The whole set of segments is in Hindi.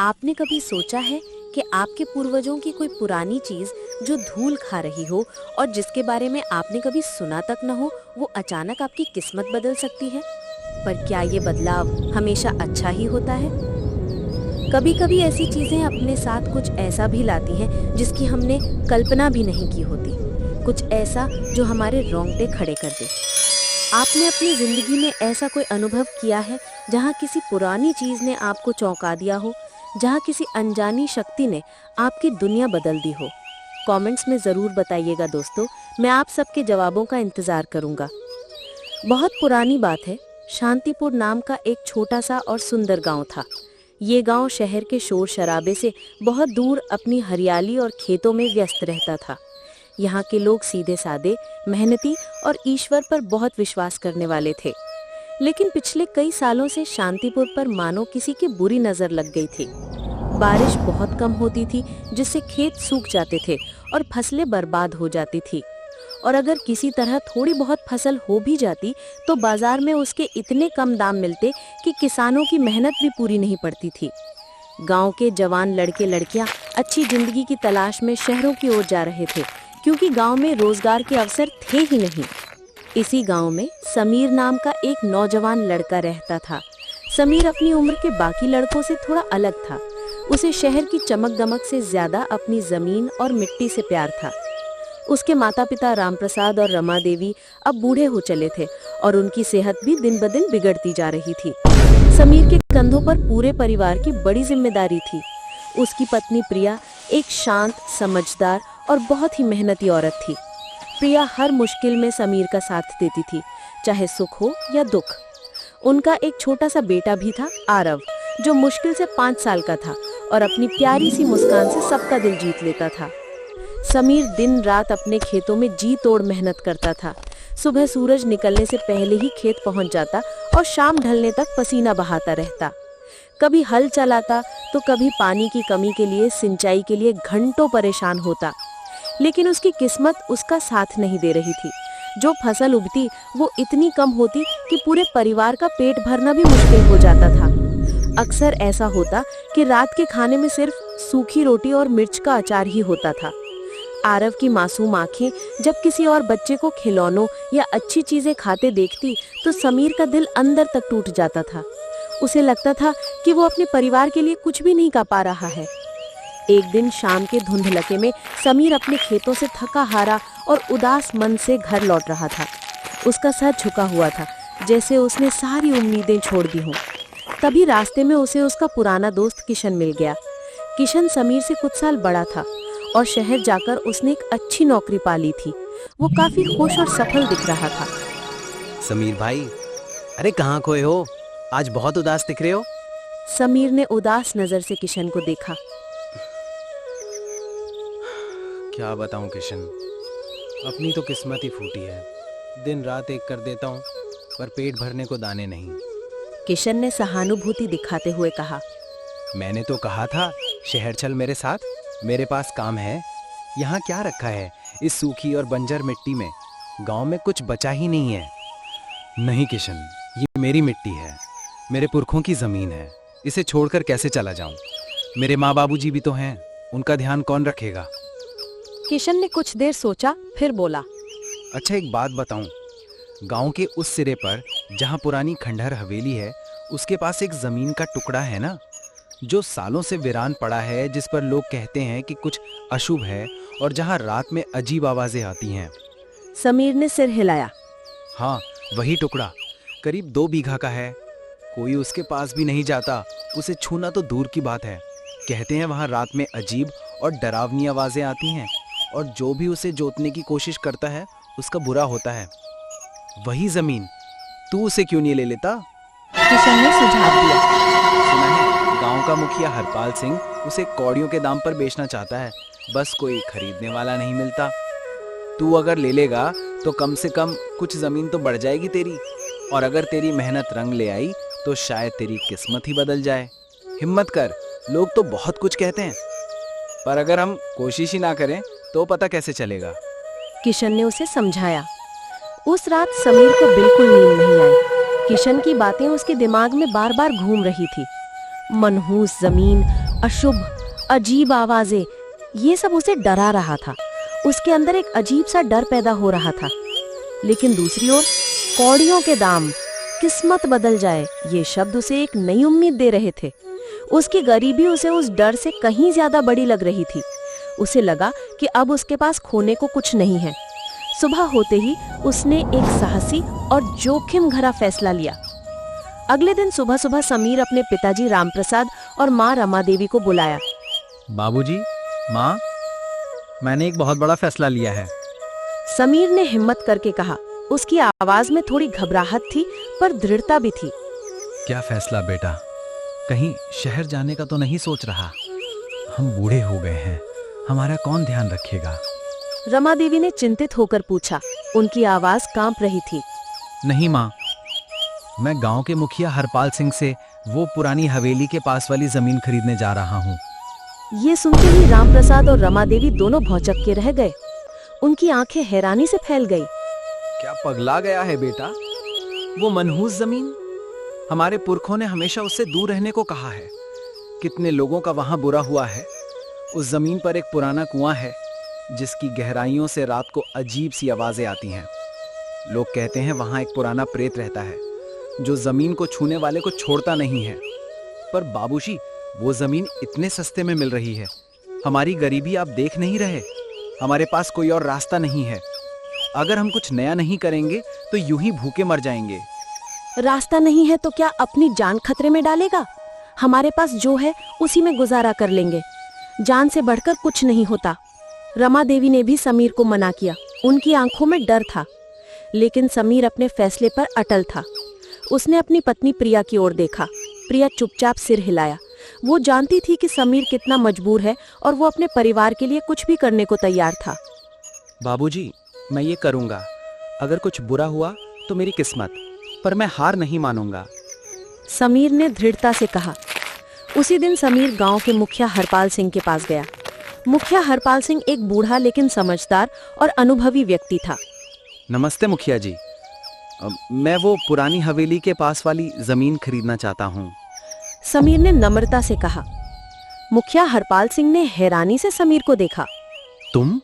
आपने कभी सोचा है कि आपके पूर्वजों की कोई पुरानी चीज जो धूल खा रही हो और जिसके बारे में आपने कभी सुना तक न हो, वो अचानक आपकी किस्मत बदल सकती है? पर क्या ये बदलाव हमेशा अच्छा ही होता है? कभी कभी ऐसी चीजें अपने साथ कुछ ऐसा भी लाती हैं जिसकी हमने कल्पना भी नहीं की होती, कुछ ऐसा जो हमारे रोंगटे खड़े कर दे। आपने अपनी जिंदगी में ऐसा कोई अनुभव किया है जहाँ किसी पुरानी चीज ने आपको चौंका दिया हो, जहाँ किसी अनजानी शक्ति ने आपकी दुनिया बदल दी हो? कमेंट्स में ज़रूर बताइएगा दोस्तों, मैं आप सबके जवाबों का इंतज़ार करूँगा। बहुत पुरानी बात है, शांतिपुर नाम का एक छोटा सा और सुंदर गांव था। ये गांव शहर के शोर शराबे से बहुत दूर अपनी हरियाली और खेतों में व्यस्त रहता था। यहाँ के लोग सीधे सादे, मेहनती और ईश्वर पर बहुत विश्वास करने वाले थे। लेकिन पिछले कई सालों से शांतिपुर पर मानो किसी की बुरी नजर लग गई थी। बारिश बहुत कम होती थी, जिससे खेत सूख जाते थे और फसलें बर्बाद हो जाती थी। और अगर किसी तरह थोड़ी बहुत फसल हो भी जाती तो बाजार में उसके इतने कम दाम मिलते कि किसानों की मेहनत भी पूरी नहीं पड़ती थी। गांव के जवान लड़के लड़कियां अच्छी जिंदगी की तलाश में शहरों की ओर जा रहे थे, क्योंकि गांव में रोजगार के अवसर थे ही नहीं। इसी गांव में समीर नाम का एक नौजवान लड़का रहता था। समीर अपनी उम्र के बाकी लड़कों से थोड़ा अलग था। उसे शहर की चमक दमक से ज्यादा अपनी जमीन और मिट्टी से प्यार था। उसके माता पिता रामप्रसाद और रमा देवी अब बूढ़े हो चले थे और उनकी सेहत भी दिन ब दिन बिगड़ती जा रही थी। समीर के कंधों पर पूरे परिवार की बड़ी जिम्मेदारी थी। उसकी पत्नी प्रिया एक शांत, समझदार और बहुत ही मेहनती औरत थी। प्रिया हर मुश्किल में समीर का साथ देती थी, चाहे सुख हो या दुख। उनका एक छोटा सा बेटा भी था, आरव, जो मुश्किल से 5 साल का था और अपनी प्यारी सी मुस्कान से सबका दिल जीत लेता था। समीर दिन रात अपने खेतों में जी तोड़ मेहनत करता था। सुबह सूरज निकलने से पहले ही खेत पहुंच जाता और शाम ढलने तक पसीना बहाता रहता। कभी हल चलाता तो कभी पानी की कमी के लिए सिंचाई के लिए घंटों परेशान होता। लेकिन उसकी किस्मत उसका साथ नहीं दे रही थी। जो फसल उगती वो इतनी कम होती कि पूरे परिवार का पेट भरना भी मुश्किल हो जाता था। अक्सर ऐसा होता कि रात के खाने में सिर्फ सूखी रोटी और मिर्च का अचार ही होता था। आरव की मासूम आंखें जब किसी और बच्चे को खिलौनों या अच्छी चीजें खाते देखती तो समीर का दिल अंदर तक टूट जाता था। उसे लगता था कि वो अपने परिवार के लिए कुछ भी नहीं कर पा रहा है। एक दिन शाम के धुंधलके में समीर अपने खेतों से थका हारा और उदास मन से घर लौट रहा था। उसका सर झुका हुआ था, जैसे उसने सारी उम्मीदें छोड़ दी हों। तभी रास्ते में उसे उसका पुराना दोस्त किशन मिल गया। किशन समीर से कुछ साल बड़ा था और शहर जाकर उसने एक अच्छी नौकरी पा ली थी। वो काफी खुश और सफल दिख रहा था। समीर भाई, अरे कहाँ खोए हो? आज बहुत उदास दिख रहे हो। समीर ने उदास नजर से किशन को देखा। क्या बताऊं किशन, अपनी तो किस्मत ही फूटी है। दिन रात एक कर देता हूँ पर पेट भरने को दाने नहीं। किशन ने सहानुभूति दिखाते हुए कहा, मैंने तो कहा था शहर चल मेरे साथ, मेरे पास काम है। यहाँ क्या रखा है इस सूखी और बंजर मिट्टी में? गांव में कुछ बचा ही नहीं है। नहीं किशन, ये मेरी मिट्टी है, मेरे पुरखों की जमीन है। इसे छोड़कर कैसे चला जाऊं? मेरे माँ बाबूजी भी तो हैं, उनका ध्यान कौन रखेगा? किशन ने कुछ देर सोचा, फिर बोला, अच्छा एक बात बताऊं, गांव के उस सिरे पर जहां पुरानी खंडहर हवेली है, उसके पास एक जमीन का टुकड़ा है ना, जो सालों से वीरान पड़ा है, जिस पर लोग कहते हैं कि कुछ अशुभ है और जहां रात में अजीब आवाजें आती हैं। समीर ने सिर हिलाया। हाँ, वही टुकड़ा करीब 2 बीघा का है। कोई उसके पास भी नहीं जाता, उसे छूना तो दूर की बात है। कहते हैं वहां रात में अजीब और डरावनी आवाजें आती हैं और जो भी उसे जोतने की कोशिश करता है उसका बुरा होता है। वही जमीन, तू उसे क्यों नहीं ले लेता? किशन ने सुझाव दिया। सुना है गांव का मुखिया हरपाल सिंह उसे कौड़ियों के दाम पर बेचना चाहता है, बस कोई खरीदने वाला नहीं मिलता। तू अगर ले लेगा तो कम से कम कुछ जमीन तो बढ़ जाएगी तेरी, और अगर तेरी मेहनत रंग ले आई तो शायद तेरी किस्मत ही बदल जाए। हिम्मत कर, लोग तो बहुत कुछ कहते हैं, पर अगर हम कोशिश ही ना करें तो पता कैसे चलेगा? किशन ने उसे समझाया। उस रात समीर को बिल्कुल नींद नहीं आई। किशन की बातें उसके दिमाग में बार बार घूम रही थी। मनहूस जमीन, अशुभ, अजीब आवाजें, ये सब उसे डरा रहा था। उसके अंदर एक अजीब सा डर पैदा हो रहा था। लेकिन दूसरी ओर कौड़ियों के दाम, किस्मत बदल जाए, ये शब्द उसे एक नई उम्मीद दे रहे थे। उसकी गरीबी उसे उस डर से कहीं ज्यादा बड़ी लग रही थी। उसे लगा कि अब उसके पास खोने को कुछ नहीं है। सुबह होते ही उसने एक साहसी और जोखिम भरा फैसला लिया। अगले दिन सुबह सुबह समीर अपने पिताजी रामप्रसाद और माँ रमा देवी को बुलाया। बाबूजी, माँ, मैंने एक बहुत बड़ा फैसला लिया है। समीर ने हिम्मत करके कहा। उसकी आवाज में थोड़ी घबराहट थी पर दृढ़ता भी थी। क्या फैसला बेटा? कहीं शहर जाने का तो नहीं सोच रहा? हम बूढ़े हो गए हैं, हमारा कौन ध्यान रखेगा? रमा देवी ने चिंतित होकर पूछा। उनकी आवाज कांप रही थी। नहीं माँ, मैं गांव के मुखिया हरपाल सिंह से वो पुरानी हवेली के पास वाली जमीन खरीदने जा रहा हूँ। ये सुनते ही रामप्रसाद और रमा देवी दोनों भौचक्के के रह गए। उनकी आंखें हैरानी से फैल गई। क्या पगला गया है बेटा? वो मनहूस जमीन, हमारे पुरखों ने हमेशा उससे दूर रहने को कहा है। कितने लोगों का वहां बुरा हुआ है। उस जमीन पर एक पुराना कुआं है जिसकी गहराइयों से रात को अजीब सी आवाजें आती हैं। लोग कहते हैं वहां एक पुराना प्रेत रहता है जो जमीन को छूने वाले को छोड़ता नहीं है। पर बाबूजी, वो जमीन इतने सस्ते में मिल रही है। हमारी गरीबी आप देख नहीं रहे? हमारे पास कोई और रास्ता नहीं है। अगर हम कुछ नया नहीं करेंगे तो यूं ही भूखे मर जाएंगे। रास्ता नहीं है तो क्या अपनी जान खतरे में डालेगा? हमारे पास जो है उसी में गुजारा कर लेंगे। जान से बढ़कर कुछ नहीं होता। रमा देवी ने भी समीर को मना किया। उनकी आंखों में डर था, लेकिन समीर अपने फैसले पर अटल था। उसने अपनी पत्नी प्रिया की ओर देखा। प्रिया चुपचाप सिर हिलाया। वो जानती थी कि समीर कितना मजबूर है और वो अपने परिवार के लिए कुछ भी करने को तैयार था। बाबूजी, मैं ये करूंगा। अगर कुछ बुरा हुआ तो मेरी किस्मत, पर मैं हार नहीं मानूंगा। समीर ने दृढ़ता से कहा। उसी दिन समीर गांव के मुखिया हरपाल सिंह के पास गया। मुखिया हरपाल सिंह एक बूढ़ा लेकिन समझदार और अनुभवी व्यक्ति था। नमस्ते मुखिया जी, मैं वो पुरानी हवेली के पास वाली जमीन खरीदना चाहता हूँ। समीर ने नम्रता से कहा। मुखिया हरपाल सिंह ने हैरानी से समीर को देखा। तुम?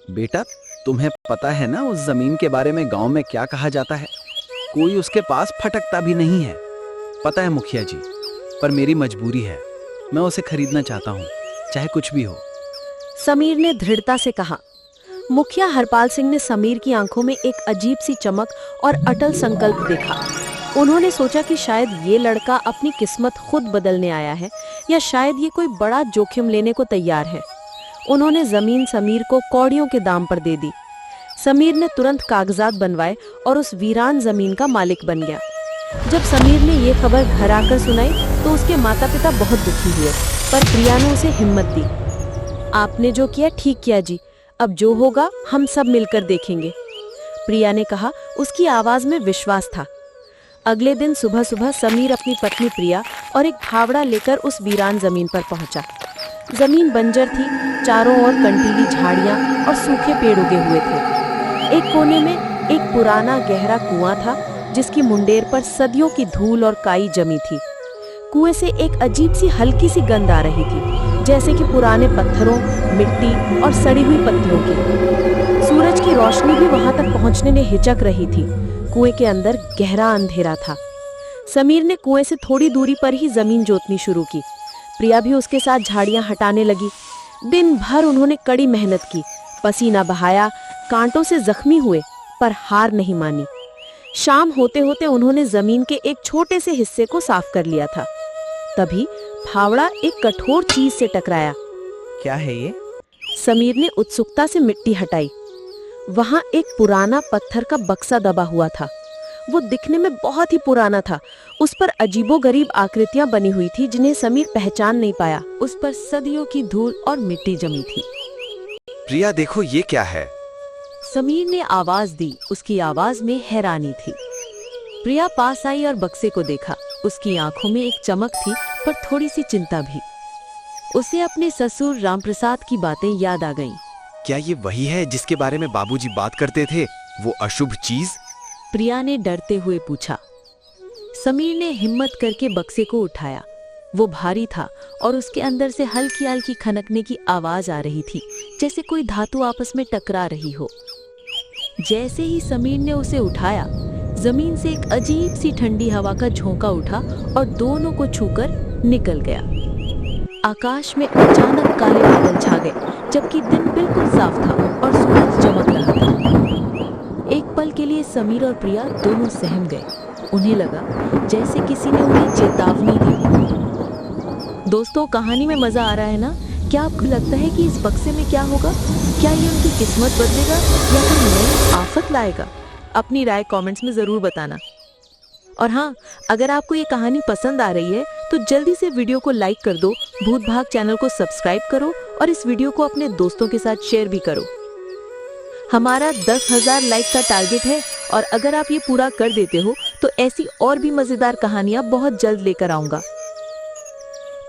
बेटा, तुम्हें पता है ना उस जमीन के बारे में गांव में क्या कहा जाता है? कोई उसके पास फटकता भी नहीं है। पता है मुखिया जी, पर मेरी मजबूरी है। मैं उसे खरीदना चाहता हूँ, चाहे कुछ भी हो। समीर ने दृढ़ता से कहा। मुखिया हरपाल सिंह ने समीर की आंखों में एक अजीब सी चमक और अटल संकल्प देखा। उन्होंने सोचा कि शायद ये लड़का अपनी किस्मत खुद बदलने आया है, या शायद ये कोई बड़ा जोखिम लेने को तैयार है। उन्होंने जमीन समीर को कौड़ियों के दाम पर दे दी। समीर ने तुरंत कागजात बनवाए और उस वीरान जमीन का मालिक बन गया। जब समीर ने ये खबर घर आकर सुनाई तो उसके माता पिता बहुत दुखी हुए, पर प्रिया ने उसे हिम्मत दी। आपने जो किया ठीक किया जी, अब जो होगा हम सब मिलकर देखेंगे, प्रिया ने कहा। उसकी आवाज में विश्वास था। अगले दिन सुबह सुबह समीर अपनी पत्नी प्रिया और एक फावड़ा लेकर उस वीरान जमीन पर पहुंचा। जमीन बंजर थी, चारों ओर कंटीली झाड़ियां और सूखे पेड़ उगे हुए थे। एक कोने में एक पुराना गहरा कुआं था जिसकी मुंडेर पर सदियों की धूल और काई जमी थी। कुएं से एक अजीब सी हल्की सी गंध आ रही थी, जैसे कि पुराने पत्थरों, मिट्टी और सड़ी हुई पत्तियों की। सूरज की रोशनी भी वहां तक पहुंचने में हिचक रही थी। कुएं के अंदर गहरा अंधेरा था। समीर ने कुएं से थोड़ी दूरी पर ही जमीन जोतनी शुरू की। प्रिया भी उसके साथ झाड़ियां हटाने लगी। दिन भर उन्होंने कड़ी मेहनत की, पसीना बहाया, कांटों से जख्मी हुए, पर हार नहीं मानी। शाम होते होते उन्होंने जमीन के एक छोटे से हिस्से को साफ कर लिया था। तभी फावड़ा एक कठोर चीज से टकराया। क्या है ये? समीर ने उत्सुकता से मिट्टी हटाई। वहां एक पुराना पत्थर का बक्सा दबा हुआ था। वो दिखने में बहुत ही पुराना था। उस पर अजीबोगरीब आकृतियां बनी हुई थी जिन्हें समीर पहचान नहीं पाया। उस पर सदियों की धूल और मिट्टी जमी थी। प्रिया, देखो ये क्या है? समीर ने आवाज दी। उसकी आवाज में हैरानी थी। प्रिया पास आई और बक्से को देखा। उसकी आंखों में एक चमक थी, पर थोड़ी सी चिंता भी। उसे अपने ससुर रामप्रसाद की बातें याद आ गईं। क्या ये वही है जिसके बारे में बाबूजी बात करते थे, वो अशुभ चीज? प्रिया ने डरते हुए पूछा। समीर ने हिम्मत करके बक्से को उठाया। वो भारी था और उसके अंदर से हल्की हल्की खनकने की आवाज आ रही थी, जैसे कोई धातु आपस में टकरा रही हो। जैसे ही समीर ने उसे उठाया, जमीन से एक अजीब सी ठंडी हवा का झोंका उठा और दोनों को छूकर निकल गया। आकाश में अचानक काले बादल छा गए, जबकि दिन बिल्कुल साफ था और सूरज चमक रहा था। एक पल के लिए समीर और प्रिया दोनों सहम गए। उन्हें लगा जैसे किसी ने उन्हें चेतावनी दी हो। दोस्तों, कहानी में मजा आ रहा है ना? क्या आपको लगता है कि इस बक्से में क्या होगा? क्या ये उनकी किस्मत बदलेगा या कोई नई आफत लाएगा? अपनी राय कमेंट्स में जरूर बताना। और हाँ, अगर आपको ये कहानी पसंद आ रही है तो जल्दी से वीडियो को लाइक कर दो, भूत भाग चैनल को सब्सक्राइब करो और इस वीडियो को अपने दोस्तों के साथ शेयर भी करो। हमारा 10,000 लाइक का टारगेट है और अगर आप ये पूरा कर देते हो तो ऐसी और भी मजेदार कहानियां बहुत जल्द लेकर आऊंगा।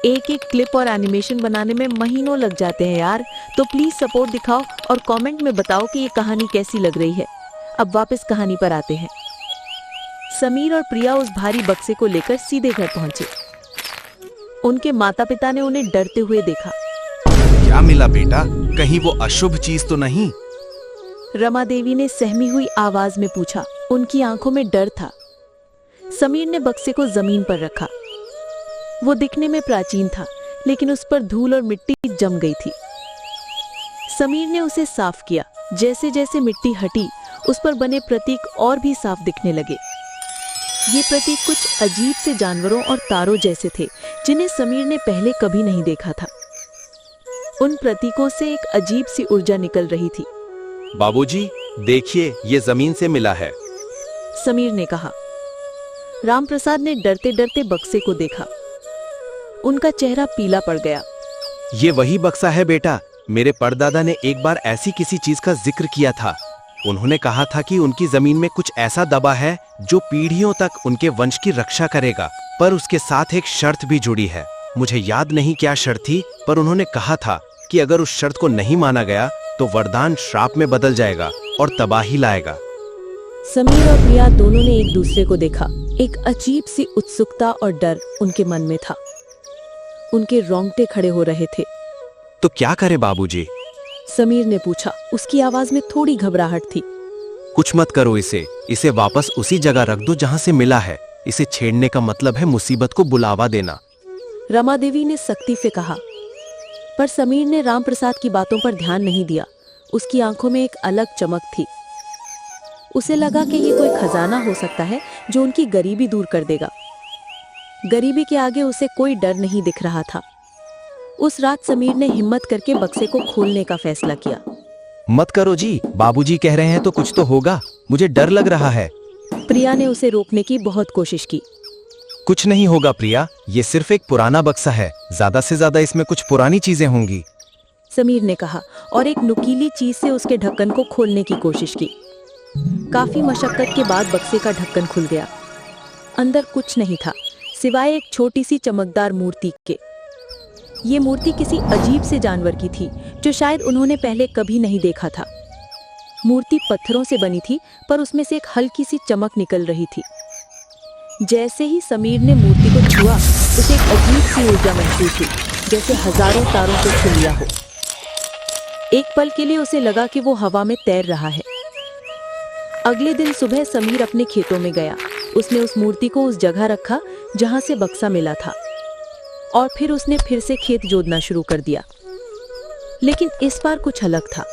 एक एक क्लिप और एनिमेशन बनाने में महीनों लग जाते हैं यार, तो प्लीज सपोर्ट दिखाओ और कमेंट में बताओ कि ये कहानी कैसी लग रही है। अब वापस कहानी पर आते हैं। समीर और प्रिया उस भारी बक्से को लेकर सीधे घर पहुंचे। उनके माता पिता ने उन्हें डरते हुए देखा। क्या मिला बेटा? कहीं वो अशुभ चीज तो नहीं? रमा देवी ने सहमी हुई आवाज में पूछा। उनकी आंखों में डर था। समीर ने बक्से को जमीन पर रखा। वो दिखने में प्राचीन था, लेकिन उस पर धूल और मिट्टी जम गई थी। समीर ने उसे साफ किया। जैसे जैसे मिट्टी हटी, उस पर बने प्रतीक और भी साफ दिखने लगे। ये प्रतीक कुछ अजीब से जानवरों और तारों जैसे थे, जिन्हें समीर ने पहले कभी नहीं देखा था। उन प्रतीकों से एक अजीब सी ऊर्जा निकल रही थी। बाबूजी, देखिए, ये जमीन से मिला है। समीर ने कहा। रामप्रसाद ने डरते डरते बक्से को देखा। उनका चेहरा पीला पड़ गया। ये वही बक्सा है बेटा। मेरे परदादा ने एक बार ऐसी किसी चीज का जिक्र किया था। उन्होंने कहा था कि उनकी जमीन में कुछ ऐसा दबा है जो पीढ़ियों तक उनके वंश की रक्षा करेगा, पर उसके साथ एक शर्त भी जुड़ी है। मुझे याद नहीं क्या शर्त थी, पर उन्होंने कहा था कि अगर उस शर्त को नहीं माना गया तो वरदान श्राप में बदल जाएगा और तबाही लाएगा। समीर और प्रिया दोनों ने एक दूसरे को देखा। एक अजीब सी उत्सुकता और डर उनके मन में था। उनके रोंगटे खड़े हो रहे थे। तो क्या करे बाबूजी? समीर ने पूछा। उसकी आवाज में थोड़ी घबराहट थी। कुछ मत करो इसे वापस उसी जगह रख दो जहां से मिला है। इसे छेड़ने का मतलब है मुसीबत को बुलावा देना। रमा देवी ने सख्ती से कहा। पर समीर ने रामप्रसाद की बातों पर ध्यान नहीं दिया। उसकी आंखों में एक अलग चमक थी। उसे लगा कि ये कोई खजाना हो सकता है जो उनकी गरीबी दूर कर देगा। गरीबी के आगे उसे कोई डर नहीं दिख रहा था। उस रात समीर ने हिम्मत करके बक्से को खोलने का फैसला किया। मत करो जी, बाबूजी कह रहे हैं तो कुछ तो होगा। मुझे डर लग रहा है। प्रिया ने उसे रोकने की बहुत कोशिश की। कुछ नहीं होगा प्रिया, ये सिर्फ एक पुराना बक्सा है। ज्यादा से ज्यादा इसमें कुछ पुरानी चीजें होंगी, समीर ने कहा और एक नुकीली चीज से उसके ढक्कन को खोलने की कोशिश की। काफी मशक्कत के बाद बक्से का ढक्कन खुल गया। अंदर कुछ नहीं था सिवाय एक छोटी सी चमकदार मूर्ति के। ये मूर्ति किसी अजीब से जानवर की थी जो शायद उन्होंने पहले कभी नहीं देखा था। मूर्ति पत्थरों से बनी थी, पर उसमें से एक हल्की सी चमक निकल रही थी। जैसे ही समीर ने मूर्ति को छुआ, उसे एक अजीब सी ऊर्जा महसूस हुई, जैसे हजारों तारों को छू लिया हो। एक पल के लिए उसे लगा कि वो हवा में तैर रहा है। अगले दिन सुबह समीर अपने खेतों में गया। उसने उस मूर्ति को उस जगह रखा जहां से बक्सा मिला था और फिर उसने फिर से खेत जोतना शुरू कर दिया। लेकिन इस बार कुछ अलग था।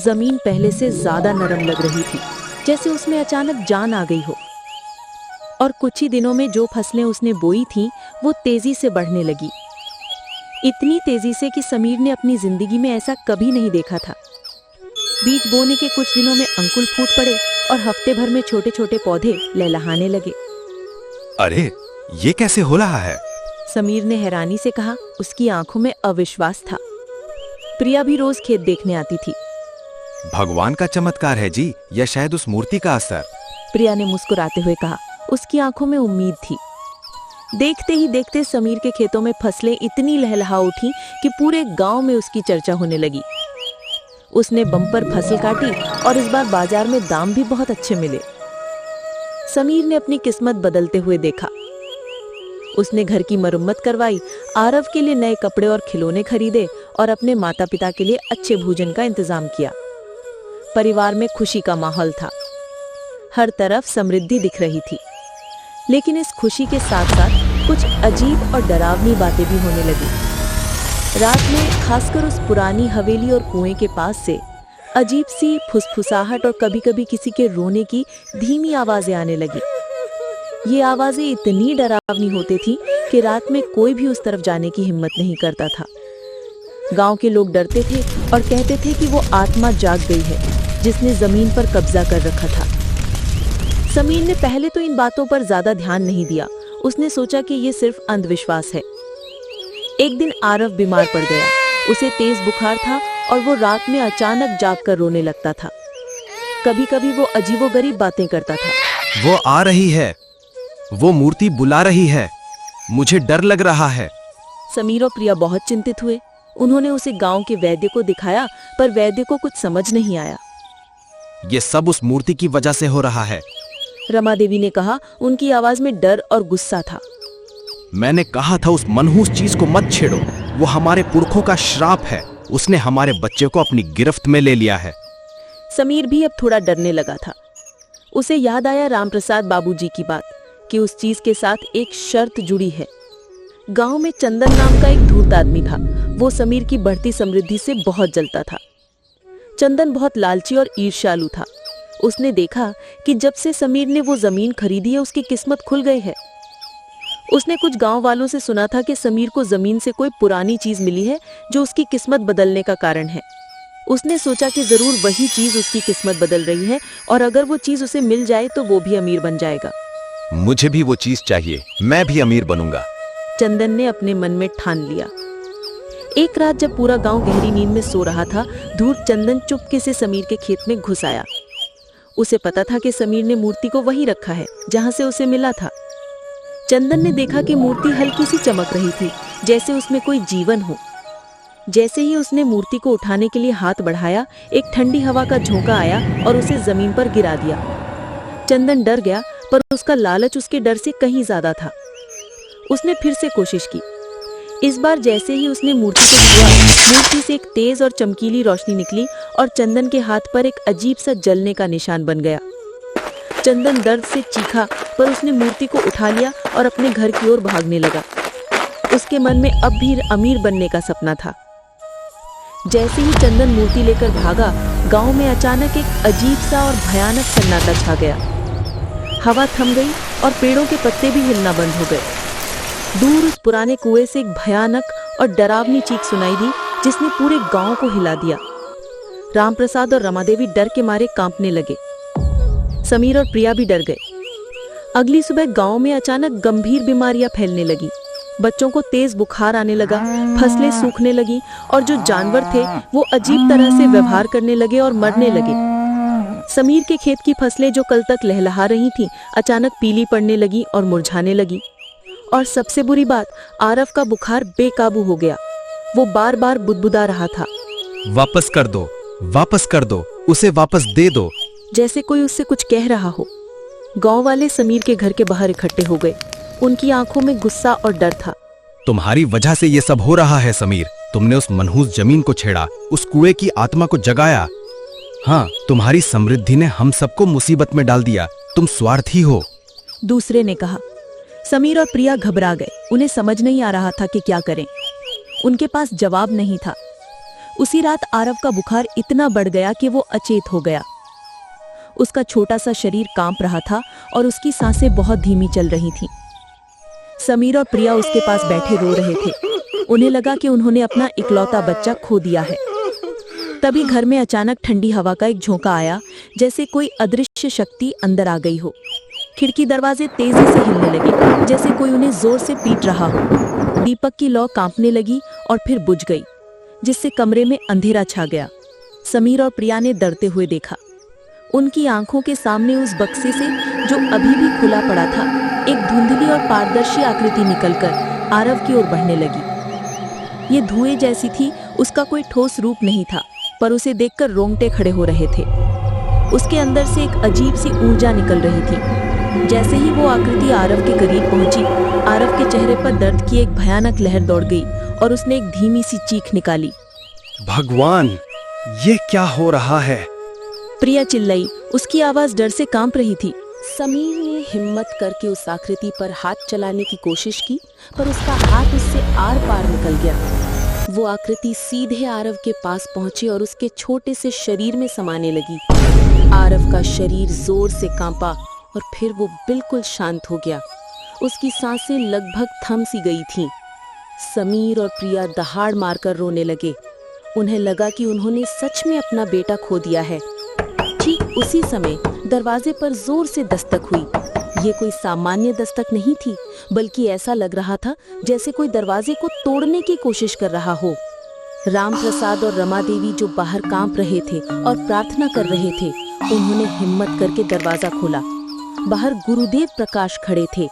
जमीन पहले से ज्यादा नरम लग रही थी, जैसे उसमें अचानक जान आ गई हो। और कुछ ही दिनों में जो फसलें उसने बोई थीं, वो तेजी से बढ़ने लगी। इतनी तेजी से कि समीर ने अपनी जिंदगी में ऐसा कभी नहीं देखा था। बीज बोने के कुछ दिनों में अंकुर फूट पड़े और हफ्ते भर में छोटे छोटे पौधे लहलहाने लगे। अरे, ये कैसे हो रहा है? समीर ने हैरानी से कहा। उसकी आंखों में अविश्वास था। प्रिया भी रोज खेत देखने आती थी। भगवान का चमत्कार है जी, या शायद उस मूर्ति का असर। प्रिया ने मुस्कुराते हुए कहा। उसकी आंखों में उम्मीद थी। देखते ही देखते समीर के खेतों में फसलें इतनी लहलहा उठी कि पूरे गांव में उसकी चर्चा होने लगी। उसने बम्पर फसल काटी और इस बार बाजार में दाम भी बहुत अच्छे मिले। समीर ने अपनी किस्मत बदलते हुए देखा। उसने घर की मरम्मत करवाई, आरव के लिए नए कपड़े और खिलौने खरीदे और अपने माता पिता के लिए अच्छे भोजन का इंतजाम किया। परिवार में खुशी का माहौल था, हर तरफ समृद्धि दिख रही थी। लेकिन इस खुशी के साथ साथ कुछ अजीब और डरावनी बातें भी होने लगी। रात में खासकर उस पुरानी हवेली और कुएं के पास से अजीब सी फुसफुसाहट और कभी-कभी किसी के रोने की धीमी आवाजें आने लगी। ये आवाजें इतनी डरावनी होती थी कि रात में कोई भी उस तरफ जाने की हिम्मत नहीं करता था। गांव के लोग डरते थे और कहते थे कि वो आत्मा जाग गई है जिसने जमीन पर कब्जा कर रखा था। समीर ने पहले तो इन बातों पर ज्यादा ध्यान नहीं दिया। उसने सोचा कि ये सिर्फ अंधविश्वास है। एक दिन आरव बीमार पड़ गया। उसे तेज बुखार था और वो रात में अचानक जागकर रोने लगता था। कभी-कभी वो अजीबोगरीब बातें करता था। वो आ रही है, वो मूर्ति बुला रही है, मुझे डर लग रहा है। समीर और प्रिया बहुत चिंतित हुए। उन्होंने उसे गांव के वैद्य को दिखाया, पर वैद्य को कुछ समझ नहीं आया। ये सब उस मूर्ति की वजह से हो रहा है। रमा देवी ने कहा। उनकी आवाज में डर और गुस्सा था। मैंने कहा था उस मनहूस चीज को मत छेड़ो, वो हमारे पुरखों का श्राप है। उसने हमारे बच्चे को अपनी गिरफ्त में ले लिया है। समीर भी अब थोड़ा डरने लगा था। उसे याद आया रामप्रसाद बाबूजी की बात कि उस चीज के साथ एक शर्त जुड़ी है। गांव में चंदन नाम का एक धूर्त आदमी था। वो समीर की बढ़ती समृद्धि से बहुत जलता था। चंदन बहुत लालची और ईर्ष्यालु था। उसने देखा कि जब से समीर ने वो जमीन खरीदी है उसकी किस्मत खुल गई है। उसने कुछ गांव वालों से सुना था कि समीर को जमीन से कोई पुरानी चीज मिली है जो उसकी किस्मत बदलने का कारण है। उसने सोचा कि जरूर वही चीज उसकी किस्मत बदल रही है और अगर वो चीज उसे मिल जाए तो वो भी अमीर बन जाएगा। मुझे भी वो चीज चाहिए, मैं भी अमीर बनूंगा। चंदन ने अपने मन में ठान लिया। एक रात जब पूरा गांव गहरी नींद में सो रहा था, धूर्त चंदन चुपके से समीर के खेत में घुस आया। उसे पता था कि समीर ने मूर्ति को वहीं रखा है जहां से उसे मिला था। चंदन ने देखा कि मूर्ति हल्की सी चमक रही थी, जैसे उसमें कोई जीवन हो। जैसे ही उसने मूर्ति को उठाने के लिए हाथ बढ़ाया, एक ठंडी हवा का झोंका आया और उसे जमीन पर गिरा दिया। चंदन डर गया, पर उसका लालच उसके डर से कहीं ज्यादा था। उसने फिर से कोशिश की। इस बार जैसे ही उसने मूर्ति को छुआ, मूर्ति से एक तेज और चमकीली रोशनी निकली और चंदन के हाथ पर एक अजीब सा जलने का निशान बन गया। चंदन दर्द से चीखा, पर उसने मूर्ति को उठा लिया और अपने घर की ओर भागने लगा। उसके मन में अब भी अमीर बनने का सपना था। जैसे ही चंदन मूर्ति लेकर भागा, गांव में अचानक एक अजीब सा और भयानक सन्नाटा छा गया। हवा थम गई और पेड़ों के पत्ते भी हिलना बंद हो गए। दूर उस पुराने कुएं से एक भयानक और डरावनी चीख सुनाई दी जिसने पूरे गांव को हिला दिया। रामप्रसाद और रमादेवी डर के मारे कांपने लगे। समीर और प्रिया भी डर गए। अगली सुबह गांव में अचानक गंभीर बीमारियां फैलने लगी। बच्चों को तेज बुखार आने लगा, फसलें सूखने लगी और जो जानवर थे वो अजीब तरह से व्यवहार करने लगे और मरने लगे। समीर के खेत की फसलें जो कल तक लहलहा रही थीं, अचानक पीली पड़ने लगी और मुरझाने लगी। और सबसे बुरी बात, आरव का बुखार बेकाबू हो गया। वो बार बार बुदबुदा रहा था। वापस कर दो, वापस कर दो, उसे वापस दे दो। जैसे कोई उससे कुछ कह रहा हो। गांव वाले समीर के घर के बाहर इकट्ठे हो गए। उनकी आंखों में गुस्सा और डर था। तुम्हारी वजह से ये सब हो रहा है समीर। तुमने उस मनहूस जमीन को छेड़ा, उस कुएं की आत्मा को जगाया। हाँ, तुम्हारी समृद्धि ने हम सबको मुसीबत में डाल दिया। तुम स्वार्थी हो। दूसरे ने कहा। समीर और प्रिया घबरा गए। उन्हें समझ नहीं आ रहा था कि क्या करें। उनके पास जवाब नहीं था। उसी रात आरव का बुखार इतना बढ़ गया कि वो अचेत हो गया। उसका छोटा सा शरीर कांप रहा था और उसकी सांसें बहुत धीमी चल रही थीं। समीर और प्रिया उसके पास बैठे रो रहे थे। उन्हें लगा कि उन्होंने अपना इकलौता बच्चा खो दिया है। तभी घर में अचानक ठंडी हवा का एक झोंका आया, जैसे कोई अदृश्य शक्ति अंदर आ गई हो। खिड़की दरवाजे तेजी से हिलने लगे, जैसे कोई उन्हें जोर से पीट रहा हो। दीपक की लौ कांपने लगी और फिर बुझ गई, जिससे कमरे में अंधेरा छा गया। समीर और प्रिया ने डरते हुए देखा। उनकी आंखों के सामने उस बक्से से, जो अभी भी खुला पड़ा था, एक धुंधली और पारदर्शी आकृति निकलकर आरव की ओर बढ़ने लगी। ये धुएं जैसी थी। उसका कोई ठोस रूप नहीं था, पर उसे देखकर रोंगटे खड़े हो रहे थे। उसके अंदर से एक अजीब सी ऊर्जा निकल रही थी। जैसे ही वो आकृति आरव के करीब पहुंची, आरव के चेहरे पर दर्द की एक भयानक लहर दौड़ गई और उसने एक धीमी सी चीख निकाली। भगवान, ये क्या हो रहा है? प्रिया चिल्लाई, उसकी आवाज डर से कांप रही थी। समीर ने हिम्मत करके उस आकृति पर हाथ चलाने की कोशिश की, पर उसका हाथ उससे आर पार निकल गया। वो आकृति सीधे आरव के पास पहुंची और उसके छोटे से शरीर में समाने लगी। आरव का शरीर जोर से कांपा और फिर वो बिल्कुल शांत हो गया। उसकी सांसें लगभग थम सी गई थीं। समीर और प्रिया दहाड़ मारकर रोने लगे। उन्हें लगा कि उन्होंने सच में अपना बेटा खो दिया है। ठीक उसी समय दरवाजे पर जोर से दस्तक हुई। ये कोई सामान्य दस्तक नहीं थी, बल्कि ऐसा लग रहा था जैसे कोई दरवाजे को तोड़ने की कोशिश कर रहा हो। राम प्रसाद और रमा देवी, जो बाहर कांप रहे थे और प्रार्थना कर रहे थे, उन्होंने हिम्मत करके दरवाजा खोला। बाहर गुरुदेव प्रकाश खड़े थे।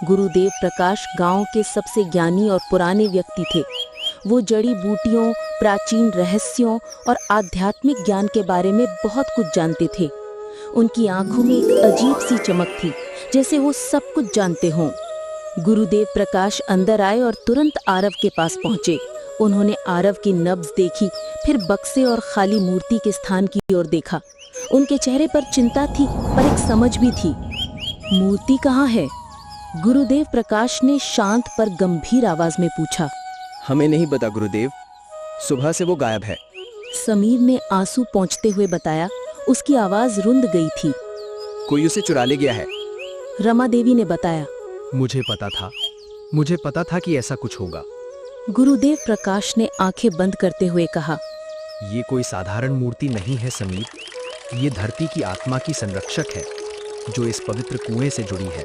गुरुदेव प्रकाश गांव के सबसे ज्ञानी और पुराने व्यक्ति थे। वो जड़ी बूटियों, प्राचीन रहस्यों और आध्यात्मिक ज्ञान के बारे में बहुत कुछ जानते थे। उनकी आंखों में एक अजीब सी चमक थी, जैसे वो सब कुछ जानते हों। गुरुदेव प्रकाश अंदर आए और तुरंत आरव के पास पहुंचे। उन्होंने आरव की नब्ज देखी, फिर बक्से और खाली मूर्ति के स्थान की ओर देखा। उनके चेहरे पर चिंता थी, पर एक समझ भी थी। मूर्ति कहाँ है? गुरुदेव प्रकाश ने शांत पर गंभीर आवाज में पूछा। हमें नहीं पता गुरुदेव, सुबह से वो गायब है। समीर ने आंसू पोंछते हुए बताया। उसकी आवाज रुंध गई थी। कोई उसे चुरा ले गया है। रमा देवी ने बताया। मुझे पता था कि ऐसा कुछ होगा। गुरुदेव प्रकाश ने आंखें बंद करते हुए कहा। ये कोई साधारण मूर्ति नहीं है समीर, ये धरती की आत्मा की संरक्षक है, जो इस पवित्र कुएं से जुड़ी है।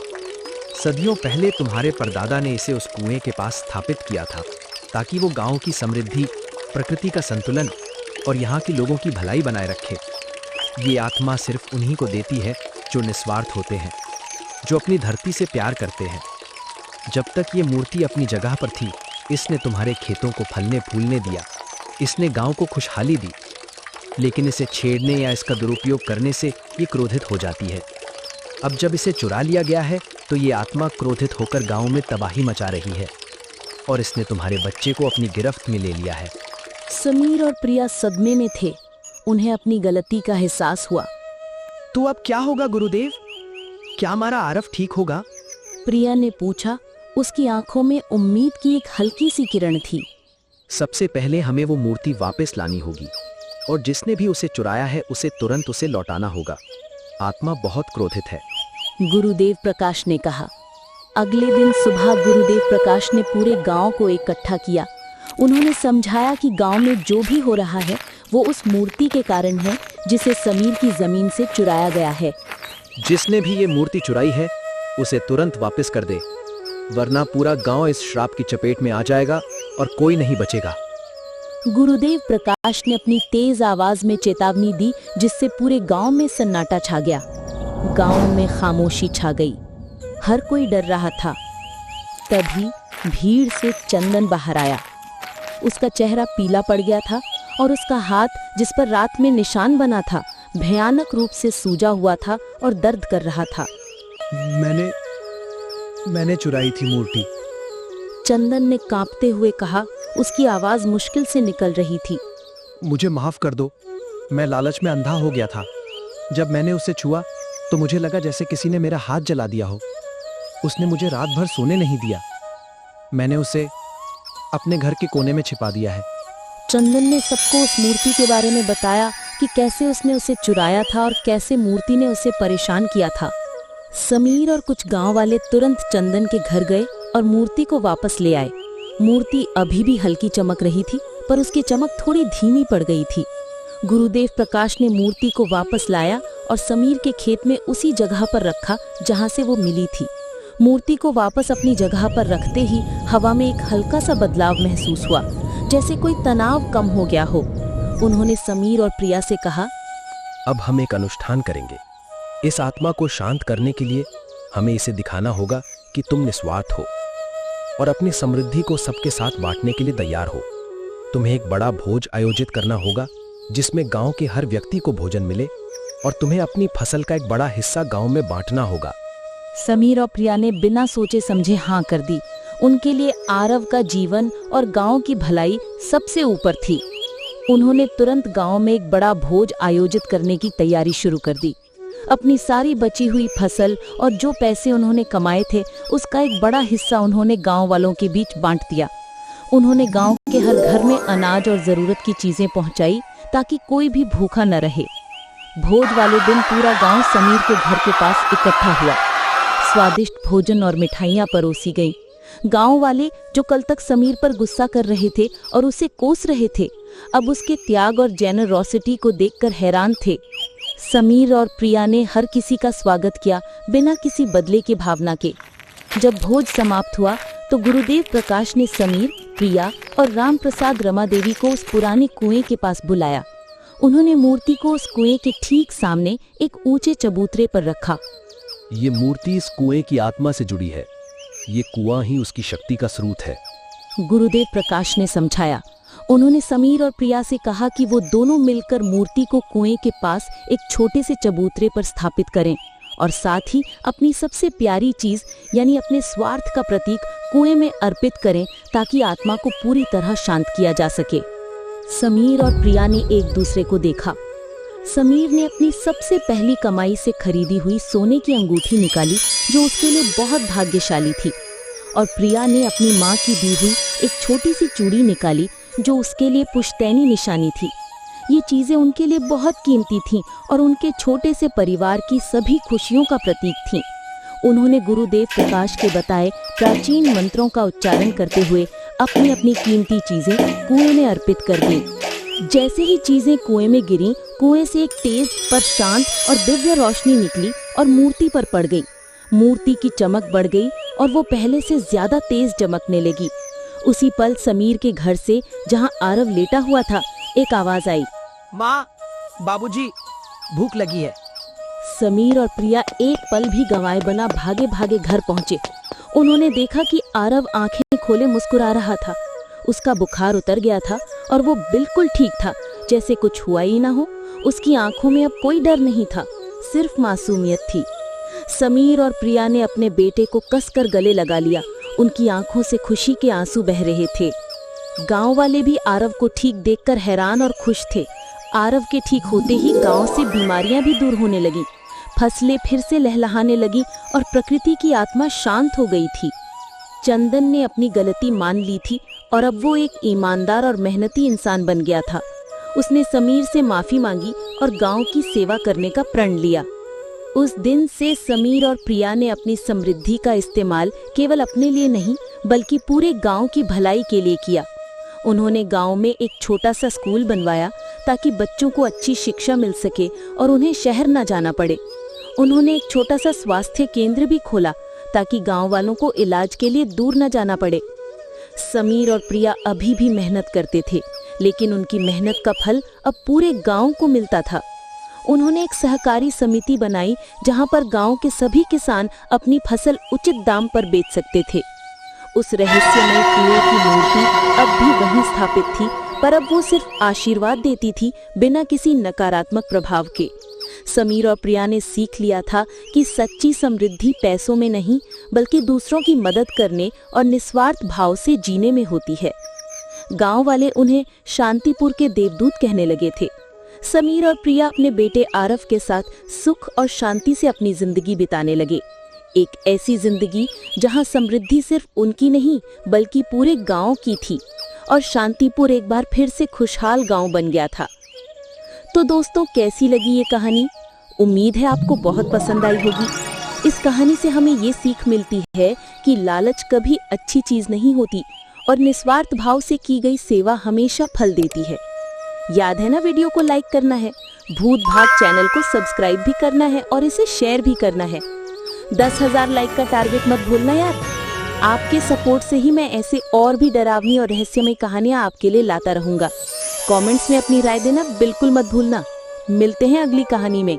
सदियों पहले तुम्हारे परदादा ने इसे उस कुएं के पास स्थापित किया था, ताकि वो गांव की समृद्धि, प्रकृति का संतुलन और यहाँ के लोगों की भलाई बनाए रखे। ये आत्मा सिर्फ उन्हीं को देती है जो निस्वार्थ होते हैं, जो अपनी धरती से प्यार करते हैं। जब तक ये मूर्ति अपनी जगह पर थी, इसने तुम्हारे खेतों को फलने फूलने दिया, इसने गांव को खुशहाली दी। लेकिन इसे छेड़ने या इसका दुरुपयोग करने से ये क्रोधित हो जाती है। अब जब इसे चुरा लिया गया है, तो ये आत्मा क्रोधित होकर गांव में तबाही मचा रही है, और इसने तुम्हारे बच्चे को अपनी गिरफ्त में ले लिया है। समीर और प्रिया सदमे में थे। उन्हें अपनी गलती का एहसास हुआ। तो अब क्या होगा गुरुदेव? क्या हमारा आरव ठीक होगा? प्रिया ने पूछा। उसकी आंखों में उम्मीद की एक हल्की सी किरण थी। सबसे पहले हमें वो मूर्ति वापस लानी होगी, और जिसने भी उसे चुराया है उसे तुरंत उसे लौटाना होगा। आत्मा बहुत क्रोधित है। गुरुदेव प्रकाश ने कहा। अगले दिन सुबह गुरुदेव प्रकाश ने पूरे गांव को इकट्ठा किया। उन्होंने समझाया कि गांव में जो भी हो रहा है वो उस मूर्ति के कारण है, जिसे समीर की जमीन से चुराया गया है। जिसने भी ये मूर्ति चुराई है उसे तुरंत वापस कर दे, वरना पूरा गांव इस श्राप की चपेट में आ जाएगा और कोई नहीं बचेगा। गुरुदेव प्रकाश ने अपनी तेज आवाज में चेतावनी दी, जिससे पूरे गांव में सन्नाटा छा गया। गांव में खामोशी छा गई। हर कोई डर रहा था। तभी भीड़ से चंदन बाहर आया। उसका चेहरा पीला पड़ गया था और उसका हाथ, जिस पर रात में निशान बना था, भयानक रूप से सूजा हुआ था और दर्द कर रहा था। मैंने चुराई थी मूर्ति। चंदन ने कांपते हुए कहा। उसकी आवाज मुश्किल से निकल रही थी। मुझे माफ कर दो, मैं लालच में अंधा हो गया था। जब मैंने उसे छुआ तो मुझे लगा जैसे किसी ने मेरा हाथ जला दिया हो। उसने मुझे रात भर सोने नहीं दिया। मैंने उसे अपने घर के कोने में छिपा दिया है। चंदन ने सबको उस मूर्ति के बारे में बताया कि कैसे उसने उसे चुराया था और कैसे मूर्ति ने उसे परेशान किया था। समीर और कुछ गांव वाले तुरंत चंदन के घर गए और मूर्ति को वापस ले आए। मूर्ति अभी भी हल्की चमक रही थी, पर उसकी चमक थोड़ी धीमी पड़ गई थी। गुरुदेव प्रकाश ने मूर्ति को वापस लाया और समीर के खेत में उसी जगह पर रखा जहां से वो मिली थी। मूर्ति को वापस अपनी जगह पर रखते ही हवा में एक हल्का सा बदलाव महसूस हुआ, जैसे कोई तनाव कम हो गया हो। उन्होंने समीर और प्रिया से कहा, अब हम एक अनुष्ठान करेंगे। इस आत्मा को शांत करने के लिए हमें इसे दिखाना होगा कि तुम निस्वार्थ हो और अपनी समृद्धि को सबके साथ बांटने के लिए तैयार हो। तुम्हें एक बड़ा भोज आयोजित करना होगा, जिसमें गांव के हर व्यक्ति को भोजन मिले, और तुम्हें अपनी फसल का एक बड़ा हिस्सा गांव में बांटना होगा। समीर और प्रिया ने बिना सोचे समझे हाँ कर दी। उनके लिए आरव का जीवन और गांव की भलाई सबसे ऊपर थी। उन्होंने तुरंत गांव में एक बड़ा भोज आयोजित करने की तैयारी शुरू कर दी। अपनी सारी बची हुई फसल और जो पैसे उन्होंने कमाए थे उसका एक बड़ा हिस्सा उन्होंने गांव वालों के बीच बांट दिया। उन्होंने गांव के हर घर में अनाज और जरूरत की चीजें पहुंचाई ताकि कोई भी भूखा न रहे। भोज वाले दिन पूरा गांव समीर के घर के पास इकट्ठा हुआ। स्वादिष्ट भोजन और मिठाइयां परोसी गईं। गांव वाले जो कल तक समीर पर गुस्सा कर रहे थे और उसे कोस रहे थे, अब उसके त्याग और जेनरोसिटी को देखकर हैरान थे। समीर और प्रिया ने हर किसी का स्वागत किया बिना किसी बदले की भावना के। जब भोज समाप्त हुआ तो गुरुदेव प्रकाश ने समीर, प्रिया और राम प्रसाद रमा देवी को उस पुराने कुएं के पास बुलाया। उन्होंने मूर्ति को उस कुएं के ठीक सामने एक ऊंचे चबूतरे पर रखा। ये मूर्ति इस कुएं की आत्मा से जुड़ी है। ये कुआं ही उसकी शक्ति का स्रोत है। गुरुदेव प्रकाश ने समझाया। उन्होंने समीर और प्रिया से कहा कि वो दोनों मिलकर मूर्ति को कुएं के पास एक छोटे से चबूतरे पर स्थापित करें और साथ ही अपनी सबसे प्यारी चीज यानी अपने स्वार्थ का प्रतीक कुएं में अर्पित करें ताकि आत्मा को पूरी तरह शांत किया जा सके। समीर और प्रिया ने एक दूसरे को देखा। समीर ने अपनी सबसे पहली कमाई से खरीदी हुई सोने की अंगूठी निकाली जो उसके लिए बहुत भाग्यशाली थी, और प्रिया ने अपनी माँ की दी हुई एक छोटी सी चूड़ी निकाली जो उसके लिए पुश्तैनी निशानी थी। ये चीजें उनके लिए बहुत कीमती थीं और उनके छोटे से परिवार की सभी खुशियों का प्रतीक थीं। उन्होंने गुरुदेव प्रकाश के बताए प्राचीन मंत्रों का उच्चारण करते हुए अपनी अपनी कीमती चीजें कुएं में अर्पित कर दी। जैसे ही चीजें कुएं में गिरीं, कुएं से एक तेज पर शांत और दिव्य रोशनी निकली और मूर्ति पर पड़ गई। मूर्ति की चमक बढ़ गई और वो पहले से ज्यादा तेज चमकने लगी। उसी पल समीर के घर से, जहां आरव लेटा हुआ था, एक आवाज आई, माँ, बाबूजी, भूख लगी है। समीर और प्रिया एक पल भी गंवाए बना भागे भागे घर पहुंचे। उन्होंने देखा कि आरव आंखें खोले मुस्कुरा रहा था। उसका बुखार उतर गया था और वो बिल्कुल ठीक था, जैसे कुछ हुआ ही ना हो। उसकी आंखों में अब कोई डर नहीं था, सिर्फ मासूमियत थी। समीर और प्रिया ने अपने बेटे को कसकर गले लगा लिया। उनकी आंखों से खुशी के आंसू बह रहे थे। गांव वाले भी आरव को ठीक देखकर हैरान और खुश थे। आरव के ठीक होते ही गांव से बीमारियां भी दूर होने लगी, फसलें फिर से लहलहाने लगी और प्रकृति की आत्मा शांत हो गई थी। चंदन ने अपनी गलती मान ली थी और अब वो एक ईमानदार और मेहनती इंसान बन गया था। उसने समीर से माफी मांगी और गांव की सेवा करने का प्रण लिया। उस दिन से समीर और प्रिया ने अपनी समृद्धि का इस्तेमाल केवल अपने लिए नहीं बल्कि पूरे गांव की भलाई के लिए किया। उन्होंने गांव में एक छोटा सा स्कूल बनवाया ताकि बच्चों को अच्छी शिक्षा मिल सके और उन्हें शहर न जाना पड़े। उन्होंने एक छोटा सा स्वास्थ्य केंद्र भी खोला ताकि गांव वालों को इलाज के लिए दूर न जाना पड़े। समीर और प्रिया अभी भी मेहनत करते थे, लेकिन उनकी मेहनत का फल अब पूरे गांव को मिलता था। उन्होंने एक सहकारी समिति बनाई जहां पर गांव के सभी किसान अपनी फसल उचित दाम पर बेच सकते थे। उस रहस्यमय कुएं की मूर्ति अब भी वहीं स्थापित थी, पर अब वो सिर्फ आशीर्वाद देती थी, बिना किसी नकारात्मक प्रभाव के। समीर और प्रिया ने सीख लिया था कि सच्ची समृद्धि पैसों में नहीं बल्कि दूसरों की मदद करने और निस्वार्थ भाव से जीने में होती है। गांव वाले उन्हें शांतिपुर के देवदूत कहने लगे थे। समीर और प्रिया अपने बेटे आरव के साथ सुख और शांति से अपनी जिंदगी बिताने लगे। एक ऐसी जिंदगी जहां समृद्धि सिर्फ उनकी नहीं बल्कि पूरे गांव की थी और शांतिपुर एक बार फिर से खुशहाल गांव बन गया था। तो दोस्तों, कैसी लगी ये कहानी? उम्मीद है आपको बहुत पसंद आई होगी। इस कहानी से हमें ये सीख मिलती है कि लालच कभी अच्छी चीज नहीं होती और निस्वार्थ भाव से की गई सेवा हमेशा फल देती है। याद है ना, वीडियो को लाइक करना है, भूत भाग चैनल को सब्सक्राइब भी करना है और इसे शेयर भी करना है। 10,000 लाइक का टारगेट मत भूलना यार। आपके सपोर्ट से ही मैं ऐसे और भी डरावनी और रहस्यमय कहानियां आपके लिए लाता रहूंगा। कमेंट्स में अपनी राय देना बिल्कुल मत भूलना। मिलते हैं अगली कहानी में।